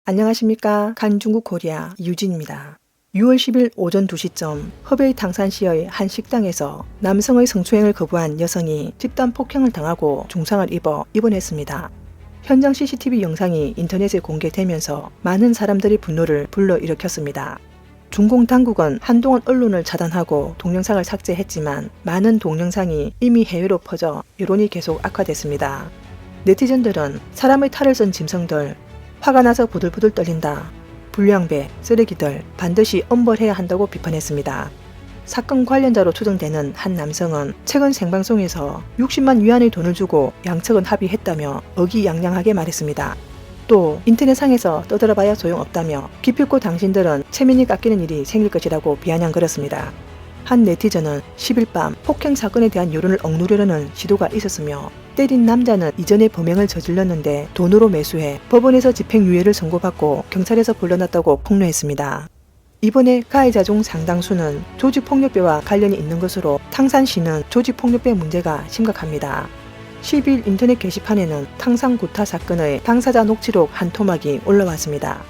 안녕하십니까. 간중국 코리아 유진입니다. 6월 10일 오전 2시쯤 허베이 탕산시의 한 식당에서 남성의 성추행을 거부한 여성이 집단 폭행을 당하고 중상을 입어 입원했습니다. 현장 CCTV 영상이 인터넷에 공개되면서 많은 사람들이 분노를 불러일으켰습니다. 중공 당국은 한동안 언론을 차단하고 동영상을 삭제했지만 많은 동영상이 이미 해외로 퍼져 여론이 계속 악화됐습니다. 네티즌들은 사람의 탈을 쓴 짐승들, 화가 나서 부들부들 떨린다, 불량배, 쓰레기들 반드시 엄벌해야 한다고 비판했습니다. 사건 관련자로 추정되는 한 남성은 최근 생방송에서 60만 위안의 돈을 주고 양측은 합의했다며 의기양양하게 말했습니다. 또 인터넷상에서 떠들어봐야 소용없다며 기필코 당신들은 체면이 깎이는 일이 생길 것이라고 비아냥거렸습니다. 한 네티즌은 10일 밤 폭행 사건에 대한 여론을 억누르려는 시도가 있었으며 때린 남자는 이전에 범행을 저질렀는데 돈으로 매수해 법원에서 집행유예를 선고받고 경찰에서 불러났다고 폭로했습니다. 이번에 가해자 중 상당수는 조직폭력배와 관련이 있는 것으로 탕산시는 조직폭력배 문제가 심각합니다. 10일 인터넷 게시판에는 탕산 구타 사건의 당사자 녹취록 한 토막이 올라왔습니다.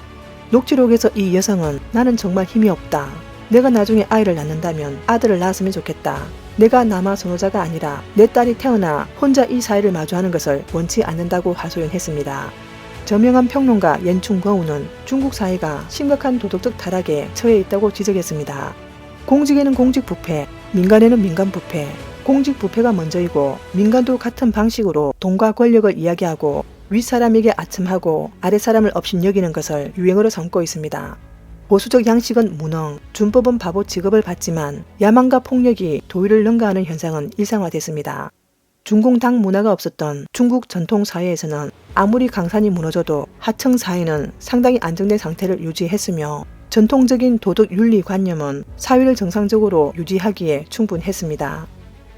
녹취록에서 이 여성은 나는 정말 힘이 없다. 내가 나중에 아이를 낳는다면 아들을 낳았으면 좋겠다. 내가 남아 선호자가 아니라 내 딸이 태어나 혼자 이 사회를 마주하는 것을 원치 않는다고 하소연했습니다. 저명한 평론가 옌충거우는 중국 사회가 심각한 도덕적 타락에 처해 있다고 지적했습니다. 공직에는 공직부패, 민간에는 민간부패, 공직부패가 먼저이고 민간도 같은 방식으로 돈과 권력을 이야기하고 윗사람에게 아첨하고 아랫사람을 업신여기는 것을 유행어로 삼고 있습니다. 보수적 양식은 무능, 준법은 바보 취급을 받지만 야망과 폭력이 도의를 능가하는 현상은 일상화됐습니다. 중공당 문화가 없었던 중국 전통 사회에서는 아무리 강산이 무너져도 하청 사회는 상당히 안정된 상태를 유지했으며 전통적인 도덕 윤리관념은 사회를 정상적으로 유지하기에 충분했습니다.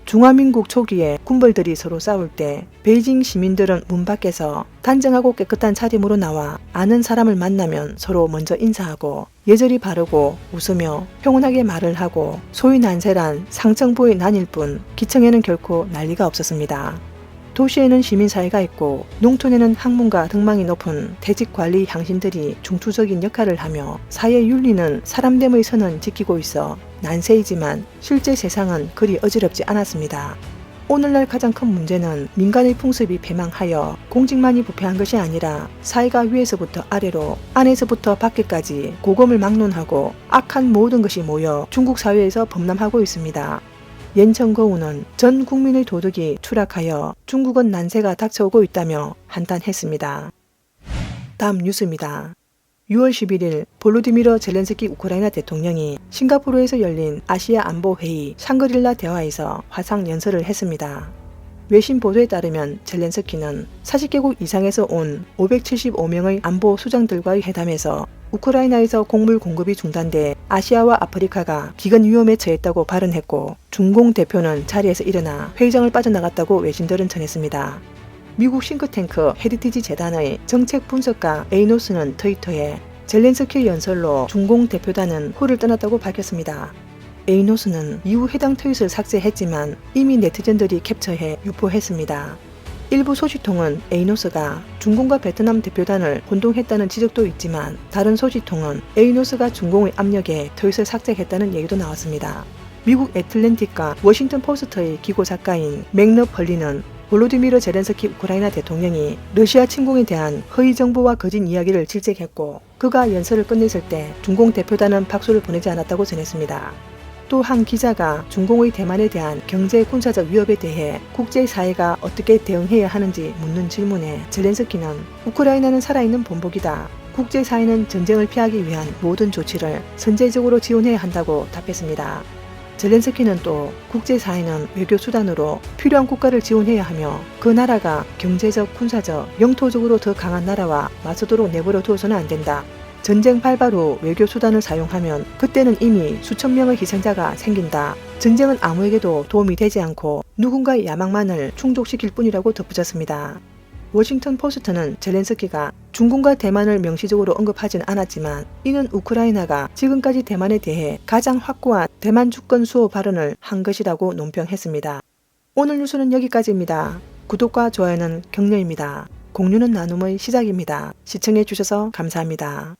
중화민국 초기에 군벌들이 서로 싸울 때 베이징 시민들은 문 밖에서 단정하고 깨끗한 차림으로 나와 아는 사람을 만나면 서로 먼저 인사하고 예절이 바르고 웃으며 평온하게 말을 하고 소위 난세란 상층부의 난일 뿐 기층에는 결코 난리가 없었습니다. 도시에는 시민사회가 있고 농촌에는 학문과 등망이 높은 대직관리 향신들이 중추적인 역할을 하며 사회 윤리는 사람됨의 선은 지키고 있어 난세이지만 실제 세상은 그리 어지럽지 않았습니다. 오늘날 가장 큰 문제는 민간의 풍습이 패망하여 공직만이 부패한 것이 아니라 사회가 위에서부터 아래로 안에서부터 밖에까지 고검을 막론하고 악한 모든 것이 모여 중국 사회에서 범람하고 있습니다. 옌청거우는 전 국민의 도덕이 추락하여 중국은 난세가 닥쳐오고 있다며 한탄했습니다. 다음 뉴스입니다. 6월 11일 볼로디미르 젤렌스키 우크라이나 대통령이 싱가포르에서 열린 아시아 안보회의 샹그릴라 대화에서 화상 연설을 했습니다. 외신 보도에 따르면 젤렌스키는 40개국 이상에서 온 575명의 안보 수장들과의 회담에서 우크라이나에서 곡물 공급이 중단돼 아시아와 아프리카가 기근 위험에 처했다고 발언했고 중공 대표는 자리에서 일어나 회의장을 빠져나갔다고 외신들은 전했습니다. 미국 싱크탱크 헤리티지 재단의 정책 분석가 에이노스는 트위터에 젤렌스키 연설로 중공 대표단은 홀을 떠났다고 밝혔습니다. 에이노스는 이후 해당 트윗을 삭제했지만 이미 네티즌들이 캡처해 유포했습니다. 일부 소식통은 에이노스가 중공과 베트남 대표단을 혼동했다는 지적도 있지만 다른 소식통은 에이노스가 중공의 압력에 트윗을 삭제했다는 얘기도 나왔습니다. 미국 애틀랜틱과 워싱턴 포스트의 기고 작가인 맥너 벌리는 볼로디미르 젤렌스키 우크라이나 대통령이 러시아 침공에 대한 허위 정보와 거짓 이야기를 질책했고 그가 연설을 끝냈을 때 중공 대표단은 박수를 보내지 않았다고 전했습니다. 또 한 기자가 중공의 대만에 대한 경제 군사적 위협에 대해 국제사회가 어떻게 대응해야 하는지 묻는 질문에 젤렌스키는 우크라이나는 살아있는 본보기다. 국제사회는 전쟁을 피하기 위한 모든 조치를 선제적으로 지원해야 한다고 답했습니다. 젤렌스키는 또 국제사회는 외교 수단으로 필요한 국가를 지원해야 하며 그 나라가 경제적, 군사적, 영토적으로 더 강한 나라와 맞서도록 내버려 두어서는 안 된다. 전쟁 발발 후 외교 수단을 사용하면 그때는 이미 수천 명의 희생자가 생긴다. 전쟁은 아무에게도 도움이 되지 않고 누군가의 야망만을 충족시킬 뿐이라고 덧붙였습니다. 워싱턴 포스트는 젤렌스키가 중공과 대만을 명시적으로 언급하진 않았지만 이는 우크라이나가 지금까지 대만에 대해 가장 확고한 대만 주권 수호 발언을 한 것이라고 논평했습니다. 오늘 뉴스는 여기까지입니다. 구독과 좋아요는 격려입니다. 공유는 나눔의 시작입니다. 시청해주셔서 감사합니다.